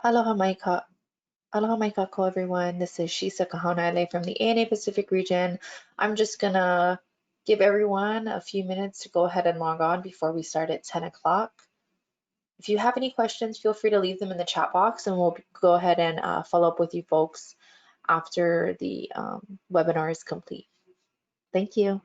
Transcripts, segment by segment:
Aloha mai ka Aloha mai kako, everyone. This is Shisa Kahonaile from the ANA Pacific region. I'm just gonna give everyone a few minutes to go ahead and log on before we start at 10 o'clock. If you have any questions, feel free to leave them in the chat box and we'll go ahead and follow up with you folks after the webinar is complete. Thank you.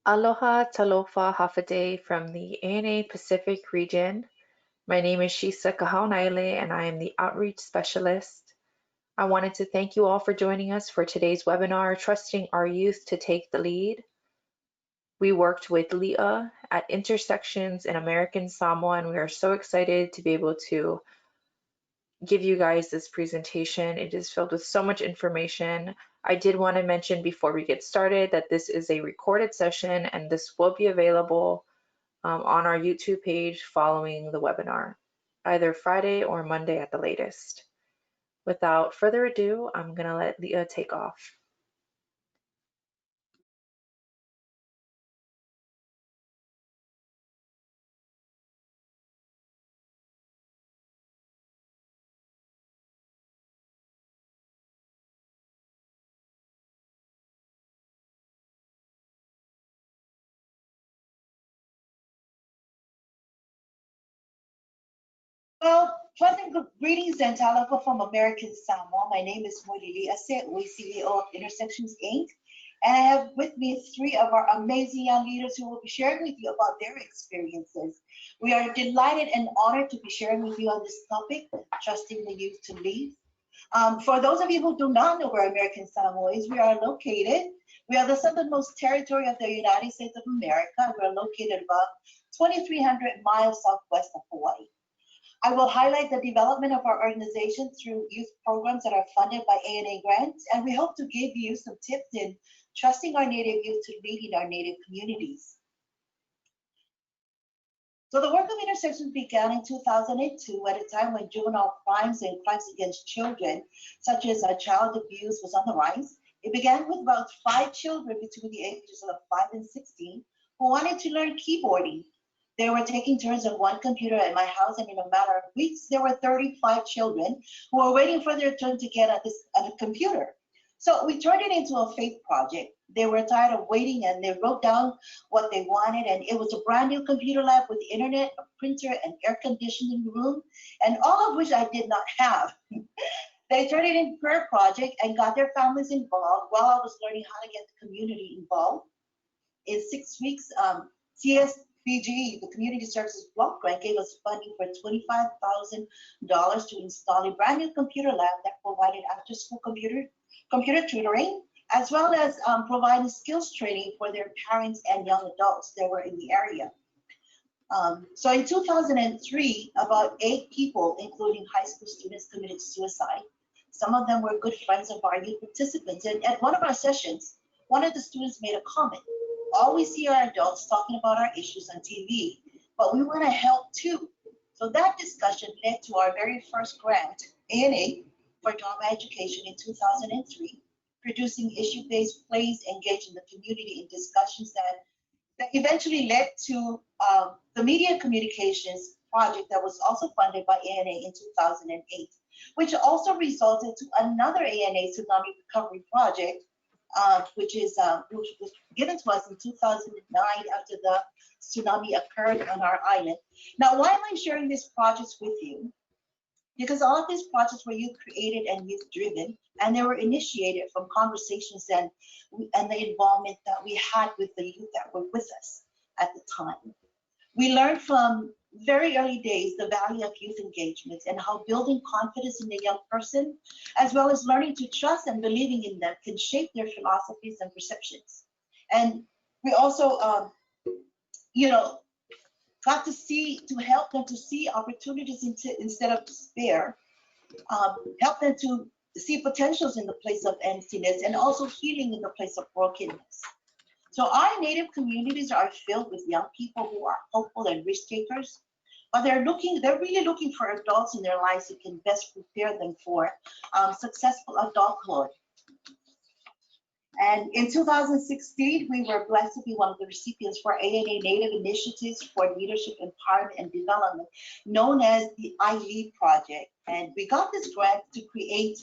Aloha talofa hafade from the ANA Pacific region. My name is Shisa Kahaunale and I am the Outreach Specialist. I wanted to thank you all for joining us for today's webinar, Trusting Our Youth to Take the Lead. We worked with Leah at Intersections in American Samoa, and we are so excited to be able to give you guys this presentation. It is filled with so much information. I did want to mention before we get started that this is a recorded session and this will be available on our YouTube page following the webinar, either Friday or Monday at the latest. Without further ado, I'm going to let Leah take off. Well, pleasant greetings and talofa from American Samoa. My name is Moilili Aliitaeao-Ofisa, CEO of Intersections Inc. And I have with me three of our amazing young leaders who will be sharing with you about their experiences. We are delighted and honored to be sharing with you on this topic, trusting the youth to lead. For those of you who do not know where American Samoa is, we are located. We are the southernmost territory of the United States of America. We are located about 2,300 miles southwest of Hawaii. I will highlight the development of our organization through youth programs that are funded by ANA grants, and we hope to give you some tips in trusting our Native youth to lead in our Native communities. So the work of Intersections began in 2002 at a time when juvenile crimes and crimes against children, such as child abuse, was on the rise. It began with about 5 children between the ages of 5 and 16 who wanted to learn keyboarding. They were taking turns on one computer at my house, and in a matter of weeks, there were 35 children who were waiting for their turn to get at a computer. So we turned it into a faith project. They were tired of waiting, and they wrote down what they wanted, and it was a brand new computer lab with internet, a printer, and air conditioning room, and all of which I did not have. They turned it into a prayer project and got their families involved while I was learning how to get the community involved. In 6 weeks, CSBG, the Community Services Block Grant, gave us funding for $25,000 to install a brand new computer lab that provided after-school computer tutoring, as well as providing skills training for their parents and young adults that were in the area. So in 2003, about 8 people, including high school students, committed suicide. Some of them were good friends of our youth participants. And at one of our sessions, one of the students made a comment. All we see are adults talking about our issues on TV, but we want to help too. So that discussion led to our very first grant, ANA, for drama education in 2003, producing issue-based plays engaging the community in discussions that eventually led to the media communications project that was also funded by ANA in 2008, which also resulted to another ANA tsunami recovery project, which was given to us in 2009 after the tsunami occurred on our island. Now, why am I sharing these projects with you? Because all of these projects were youth created and youth driven, and they were initiated from conversations and the involvement that we had with the youth that were with us at the time. We learned from very early days the value of youth engagement and how building confidence in the young person, as well as learning to trust and believing in them, can shape their philosophies and perceptions. And we also, got to help them to see opportunities instead of despair, help them to see potentials in the place of emptiness and also healing in the place of brokenness. So our Native communities are filled with young people who are hopeful and risk takers, but they're really looking for adults in their lives who can best prepare them for successful adulthood. And in 2016, we were blessed to be one of the recipients for ANA Native Initiatives for Leadership, Empowerment, and Development, known as the I-LEAD project. And we got this grant to create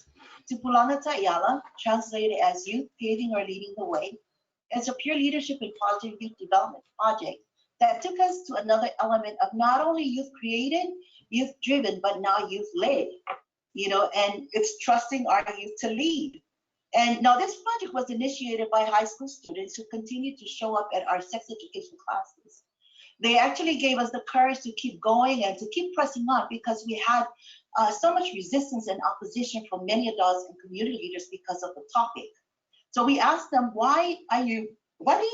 Tupulana Ta'yala, translated as Youth Paving or Leading the Way. It's a peer leadership and positive youth development project that took us to another element of not only youth created, youth driven, but now youth led, and it's trusting our youth to lead. And now this project was initiated by high school students who continue to show up at our sex education classes. They actually gave us the courage to keep going and to keep pressing on because we had so much resistance and opposition from many adults and community leaders because of the topic. So we asked them, why do you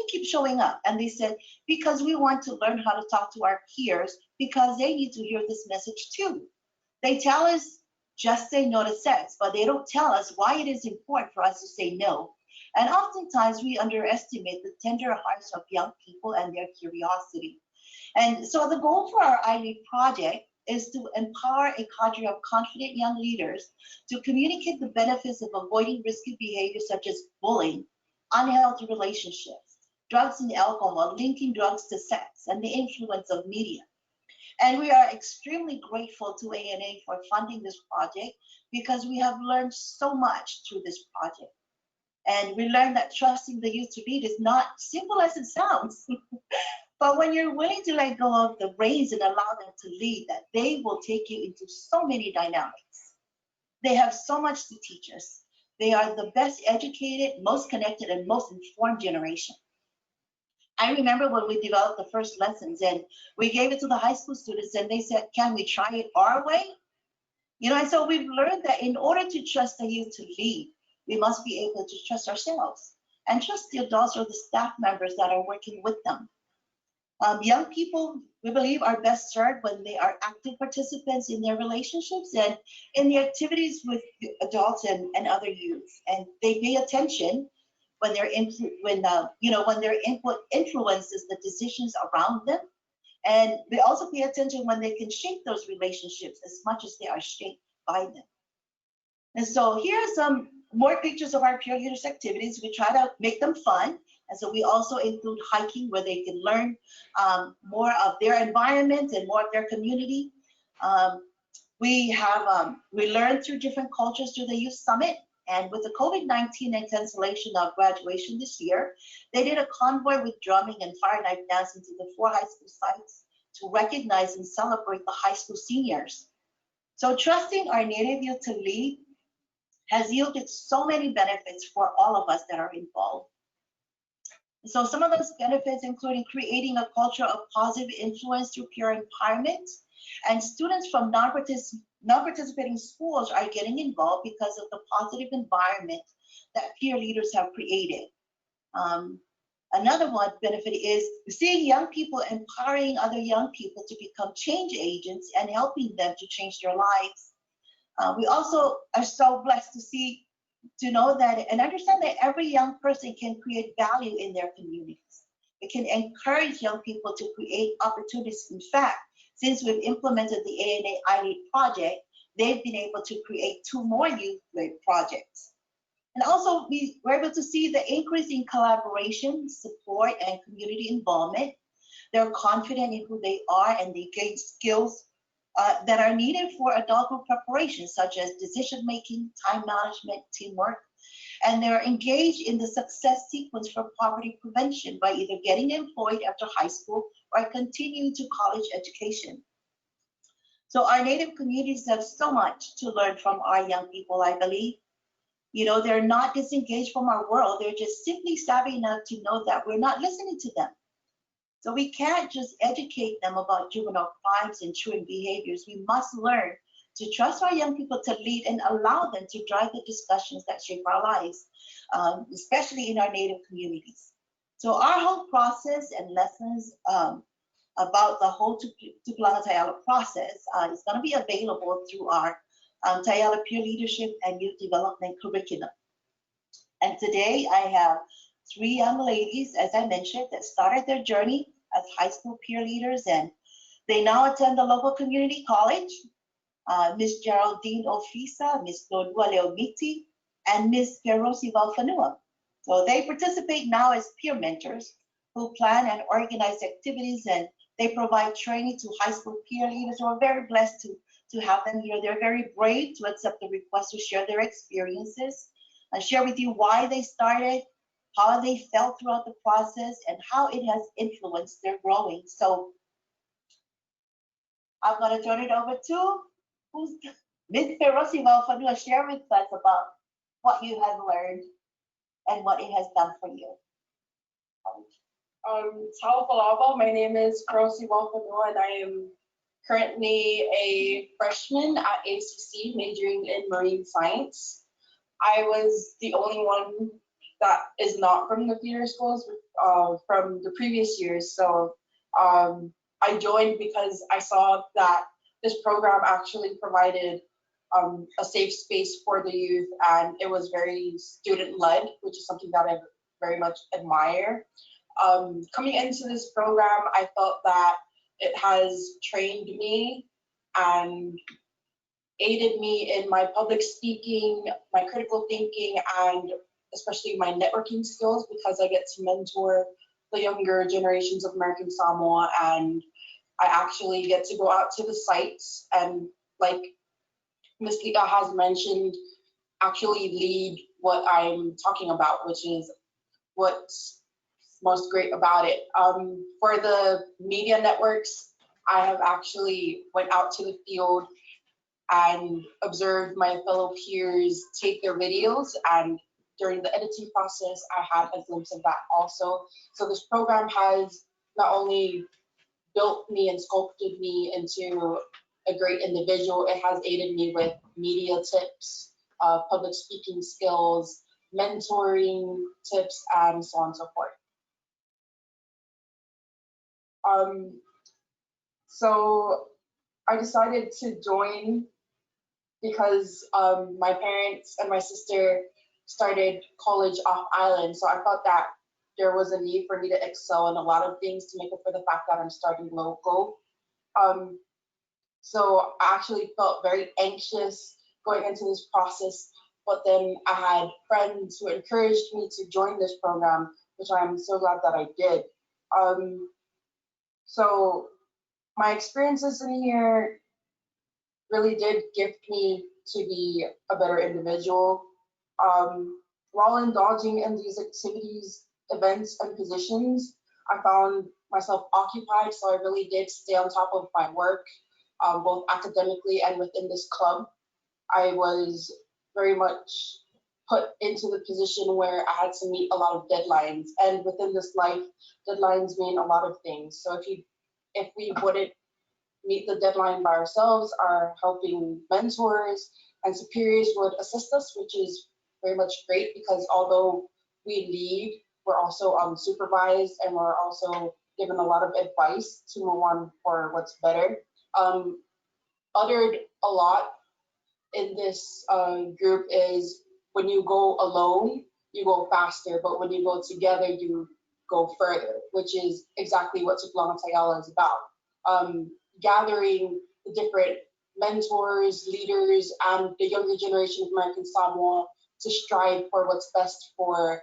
keep showing up? And they said, because we want to learn how to talk to our peers because they need to hear this message too. They tell us just say no to sex, but they don't tell us why it is important for us to say no. And oftentimes we underestimate the tender hearts of young people and their curiosity. And so the goal for our I-LEAD project is to empower a cadre of confident young leaders to communicate the benefits of avoiding risky behaviors such as bullying, unhealthy relationships, drugs and alcohol, linking drugs to sex, and the influence of media. And we are extremely grateful to ANA for funding this project because we have learned so much through this project. And we learned that trusting the youth to lead is not simple as it sounds. But when you're willing to let go of the reins and allow them to lead, that they will take you into so many dynamics. They have so much to teach us. They are the best educated, most connected, and most informed generation. I remember when we developed the first lessons and we gave it to the high school students and they said, can we try it our way? And so we've learned that in order to trust the youth to lead, we must be able to trust ourselves and trust the adults or the staff members that are working with them. Young people, we believe, are best served when they are active participants in their relationships and in the activities with adults and other youth. And they pay attention when their input influences the decisions around them. And they also pay attention when they can shape those relationships as much as they are shaped by them. And so here are some more pictures of our peer leaders activities. We try to make them fun. And so we also include hiking where they can learn more of their environment and more of their community. We learn through different cultures through the Youth Summit. And with the COVID-19 and cancellation of graduation this year, they did a convoy with drumming and fire knife dancing to the 4 high school sites to recognize and celebrate the high school seniors. So trusting our Native youth to lead has yielded so many benefits for all of us that are involved. So some of those benefits including creating a culture of positive influence through peer empowerment, and students from non-participating schools are getting involved because of the positive environment that peer leaders have created. Another one benefit is seeing young people empowering other young people to become change agents and helping them to change their lives. We also are so blessed to know that and understand that every young person can create value in their communities. It can encourage young people to create opportunities. In fact, since we've implemented the ANA I-LEAD project, they've been able to create 2 more youth-led projects. And also, we were able to see the increase in collaboration, support, and community involvement. They're confident in who they are and they gain skills that are needed for adulthood preparation, such as decision-making, time management, teamwork. And they're engaged in the success sequence for poverty prevention by either getting employed after high school or continuing to college education. So our Native communities have so much to learn from our young people, I believe. They're not disengaged from our world. They're just simply savvy enough to know that we're not listening to them. So we can't just educate them about juvenile crimes and truant behaviors. We must learn to trust our young people to lead and allow them to drive the discussions that shape our lives, especially in our Native communities. So our whole process and lessons about the whole Tupulana Ta'yala process is going to be available through our Untitled Peer Leadership and Youth Development Curriculum. And today I have three young ladies, as I mentioned, that started their journey as high school peer leaders, and they now attend the local community college. Miss Geraldine Aliitaeao-Ofisa, Miss Nodua Leomiti, and Miss Perosi Vaofanua. So they participate now as peer mentors who plan and organize activities, and they provide training to high school peer leaders. So we're very blessed to have them here. They're very brave to accept the request to share their experiences and share with you why they started, how they felt throughout the process, and how it has influenced their growing. So I'm going to turn it over to Ms. Perosi Vaofanua. Share with us about what you have learned and what it has done for you. Tau Palava, my name is Perosi Vaofanua, and I am currently a freshman at ACC majoring in marine science. I was the only one that is not from the theater schools from the previous years. So I joined because I saw that this program actually provided a safe space for the youth, and it was very student-led, which is something that I very much admire. Coming into this program, I felt that it has trained me and aided me in my public speaking, my critical thinking, and especially my networking skills, because I get to mentor the younger generations of American Samoa, and I actually get to go out to the sites and, like Ms. Lita has mentioned, actually lead what I'm talking about, which is what's most great about it. For the media networks, I have actually went out to the field and observed my fellow peers take their videos, and during the editing process, I had a glimpse of that also. So this program has not only built me and sculpted me into a great individual, it has aided me with media tips, public speaking skills, mentoring tips, and so on and so forth. So I decided to join because my parents and my sister started college off island. So I felt that there was a need for me to excel in a lot of things to make up for the fact that I'm starting local. So I actually felt very anxious going into this process, but then I had friends who encouraged me to join this program, which I'm so glad that I did. So my experiences in here really did gift me to be a better individual. While indulging in these activities, events, and positions, I found myself occupied, so I really did stay on top of my work, both academically and within this club. I was very much put into the position where I had to meet a lot of deadlines, and within this life, deadlines mean a lot of things. So if we wouldn't meet the deadline by ourselves, our helping mentors and superiors would assist us, which is very much great, because although we lead, we're also supervised, and we're also given a lot of advice to move on for what's better. Uttered a lot in this group is, when you go alone, you go faster, but when you go together, you go further, which is exactly what Tukulanga Tayala is about. Gathering the different mentors, leaders, and the younger generation of American Samoa to strive for what's best for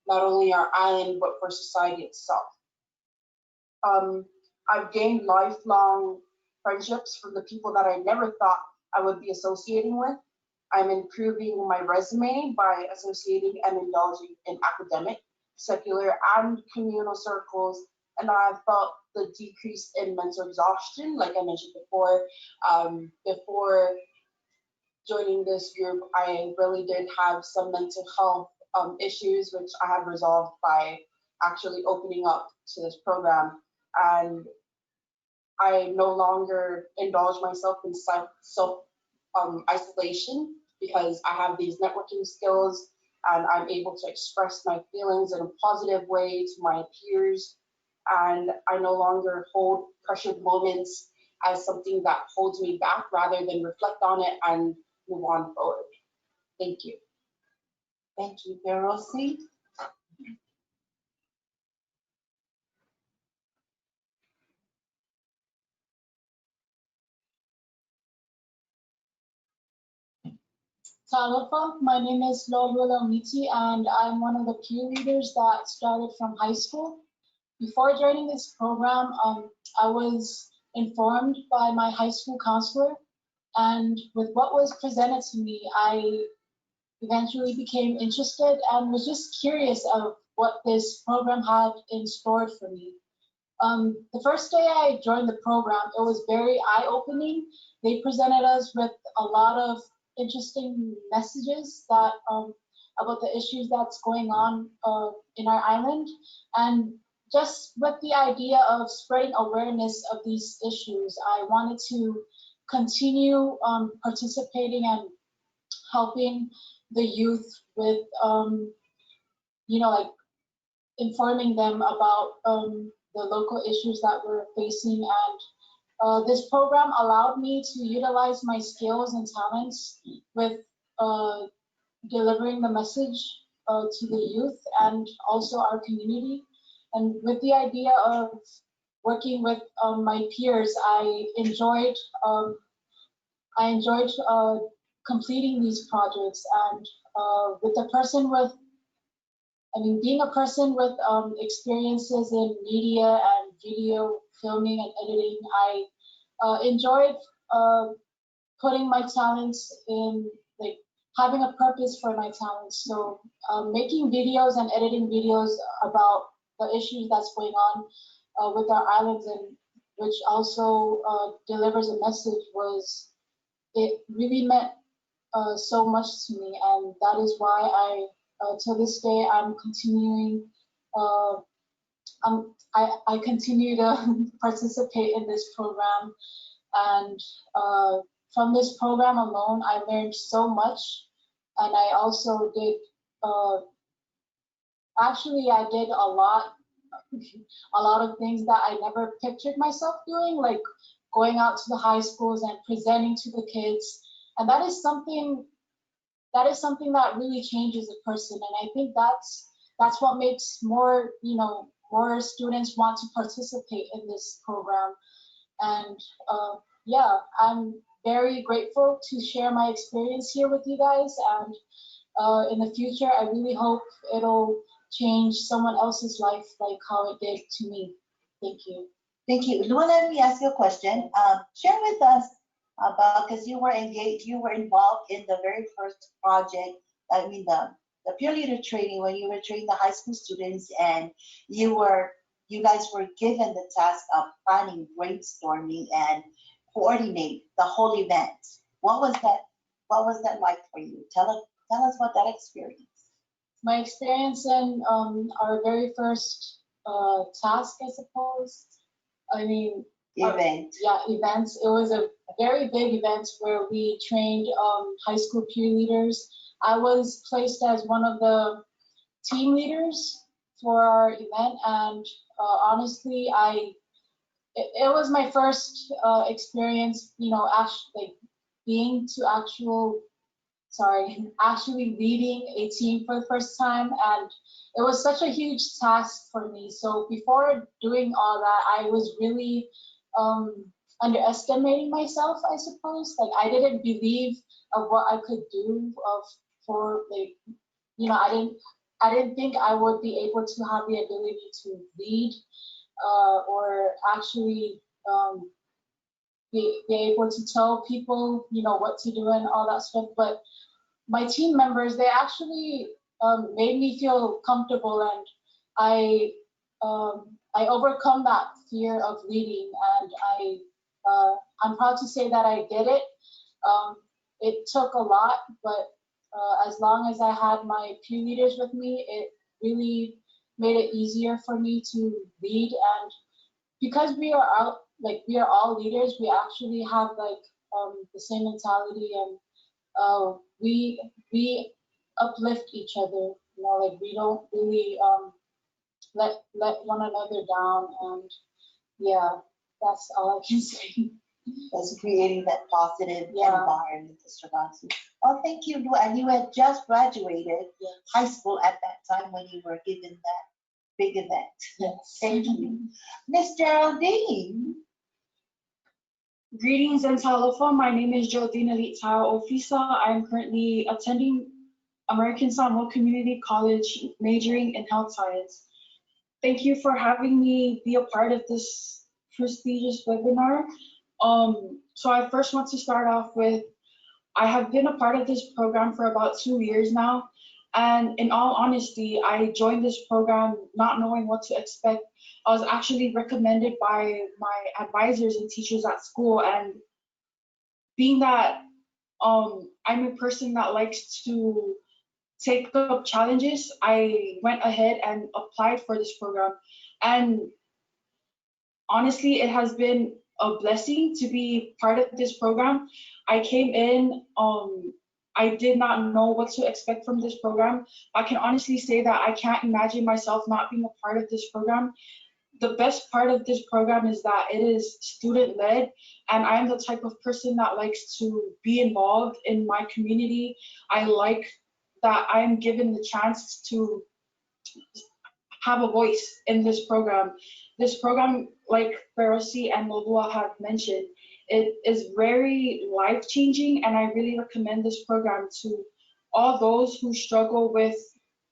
not only our island, but for society itself. I've gained lifelong friendships from the people that I never thought I would be associating with. I'm improving my resume by associating and indulging in academic, secular, and communal circles, and I've felt the decrease in mental exhaustion, like I mentioned before. Before joining this group, I really did have some mental health issues, which I had resolved by actually opening up to this program. And I no longer indulge myself in self isolation, because I have these networking skills and I'm able to express my feelings in a positive way to my peers. And I no longer hold pressured moments as something that holds me back, rather than reflect on it and move on forward. Thank you. Thank you, Perosi. Talofa, my name is Lolwilla Miti, and I'm one of the peer leaders that started from high school. Before joining this program, I was informed by my high school counselor, and with what was presented to me, I eventually became interested and was just curious of what this program had in store for me. The first day I joined the program, it was very eye-opening. They presented us with a lot of interesting messages that about the issues that's going on in our island, and just with the idea of spreading awareness of these issues, I wanted to continue participating and helping the youth with like informing them about the local issues that we're facing. And this program allowed me to utilize my skills and talents with delivering the message to the youth and also our community. And with the idea of working with my peers, I enjoyed completing these projects. And being a person with experiences in media and video filming and editing, I enjoyed putting my talents in, like, having a purpose for my talents. So making videos and editing videos about the issues that's going on with our islands, and which also delivers a message, it really meant so much to me. And that is why to this day, I'm continuing. I continue to participate in this program, and from this program alone, I learned so much. And I also did. Actually, I did a lot of things that I never pictured myself doing, like going out to the high schools and presenting to the kids. And that is something that really changes a person. And I think that's what makes more students want to participate in this program. And yeah, I'm very grateful to share my experience here with you guys. And in the future, I really hope it'll change someone else's life like how it did to me. Thank you. Thank you. Lua, let me ask you a question. Share with us about, because you were engaged, you were involved in the very first project, the peer leader training, when you were training the high school students, and you guys were given the task of planning, brainstorming, and coordinate the whole event. What was that like for you? Tell us about that experience. My experience in our very first task, I suppose. Events. It was a very big event where we trained high school peer leaders. I was placed as one of the team leaders for our event, and honestly, it was my first experience, actually leading a team for the first time, and it was such a huge task for me. So before doing all that, I was really underestimating myself, I suppose. Like, I didn't believe of what I could do I didn't think I would be able to have the ability to lead or actually be able to tell people, what to do and all that stuff. But my team members, they actually made me feel comfortable, and I overcome that fear of leading, and I'm proud to say that I did it. It took a lot, but as long as I had my peer leaders with me, it really made it easier for me to lead. And because we are all leaders, we actually have the same mentality, and we uplift each other. We don't really let one another down. And yeah, that's all I can say. was creating that positive environment, Mr. Bansu. Well, thank you, Lou. And you had just graduated high school at that time when you were given that big event. Yes. Thank you. Miss Geraldine. Greetings and talofa. My name is Geraldine Aliitaeao-Ofisa. I am currently attending American Samoa Community College, majoring in health science. Thank you for having me be a part of this prestigious webinar. So I first want to start off with, I have been a part of this program for about 2 years now. And in all honesty, I joined this program not knowing what to expect. I was actually recommended by my advisors and teachers at school. And being that I'm a person that likes to take up challenges, I went ahead and applied for this program. And honestly, it has been a blessing to be part of this program. I came in, I did not know what to expect from this program. I can honestly say that I can't imagine myself not being a part of this program. The best part of this program is that it is student-led, and I am the type of person that likes to be involved in my community. I like that I am given the chance to have a voice in this program. This program, like Perosi and Lolua have mentioned, it is very life-changing, and I really recommend this program to all those who struggle with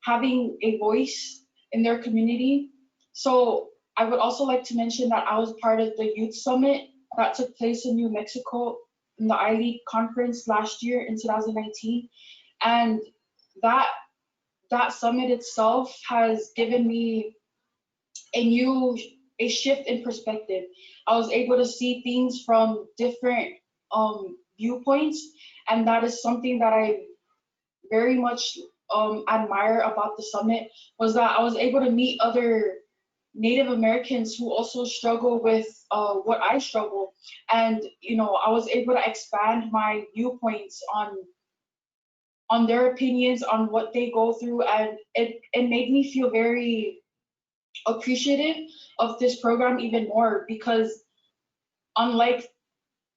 having a voice in their community. So I would also like to mention that I was part of the Youth Summit that took place in New Mexico in the I-League conference last year in 2019. And that summit itself has given me a shift in perspective. I was able to see things from different viewpoints, and that is something that I very much admire about the summit, was that I was able to meet other Native Americans who also struggle with what I struggle, and I was able to expand my viewpoints on their opinions on what they go through, and it made me feel very appreciative of this program even more, because unlike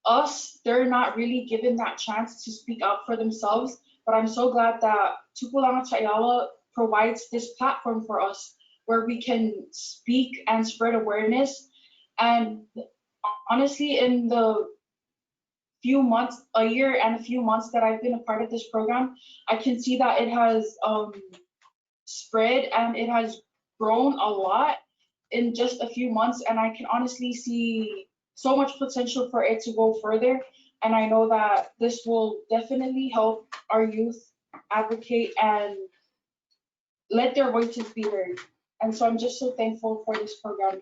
us, they're not really given that chance to speak up for themselves. But I'm so glad that Tupulanga Ta'ala provides this platform for us where we can speak and spread awareness. And honestly, in the a year and a few months that I've been a part of this program, I can see that it has spread and it has grown a lot in just a few months, and I can honestly see so much potential for it to go further. And I know that this will definitely help our youth advocate and let their voices be heard. And so I'm just so thankful for this program.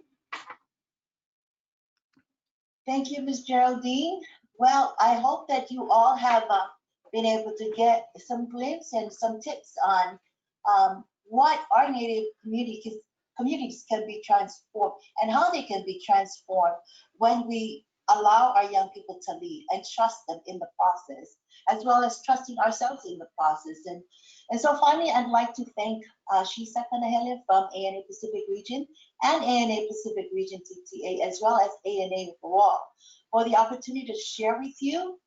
Thank you, Ms. Geraldine. Well, I hope that you all have been able to get some glimpse and some tips on what our Native communities can be transformed and how they can be transformed when we allow our young people to lead and trust them in the process, as well as trusting ourselves in the process. And so finally, I'd like to thank Shisa Kanahele from ANA Pacific Region and ANA Pacific Region TTA, as well as ANA overall, for the opportunity to share with you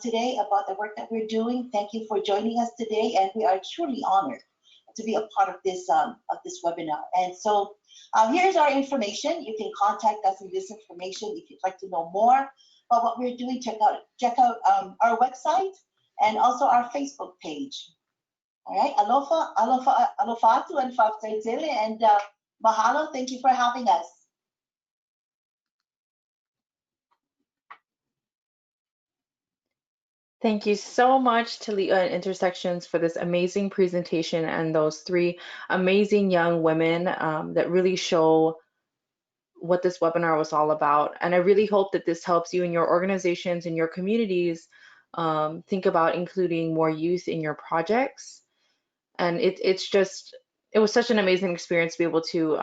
today about the work that we're doing. Thank you for joining us today, and we are truly honored to be a part of this webinar. And so here's our information. You can contact us with this information if you'd like to know more about what we're doing. Check out our website and also our Facebook page. All right, alofa atu and fa'afetaitele, and mahalo. Thank you for having us. Thank you so much to Leah and Intersections for this amazing presentation and those three amazing young women that really show what this webinar was all about. And I really hope that this helps you in your organizations and your communities think about including more youth in your projects. And it was such an amazing experience to be able to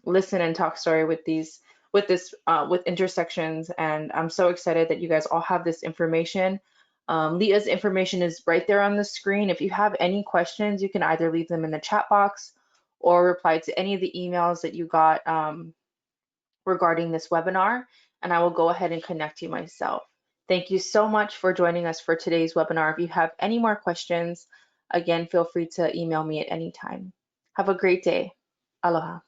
listen and talk story with Intersections. And I'm so excited that you guys all have this information. Leah's information is right there on the screen. If you have any questions, you can either leave them in the chat box or reply to any of the emails that you got regarding this webinar. and I will go ahead and connect you myself. Thank you so much for joining us for today's webinar. If you have any more questions, again, feel free to email me at any time. Have a great day. Aloha.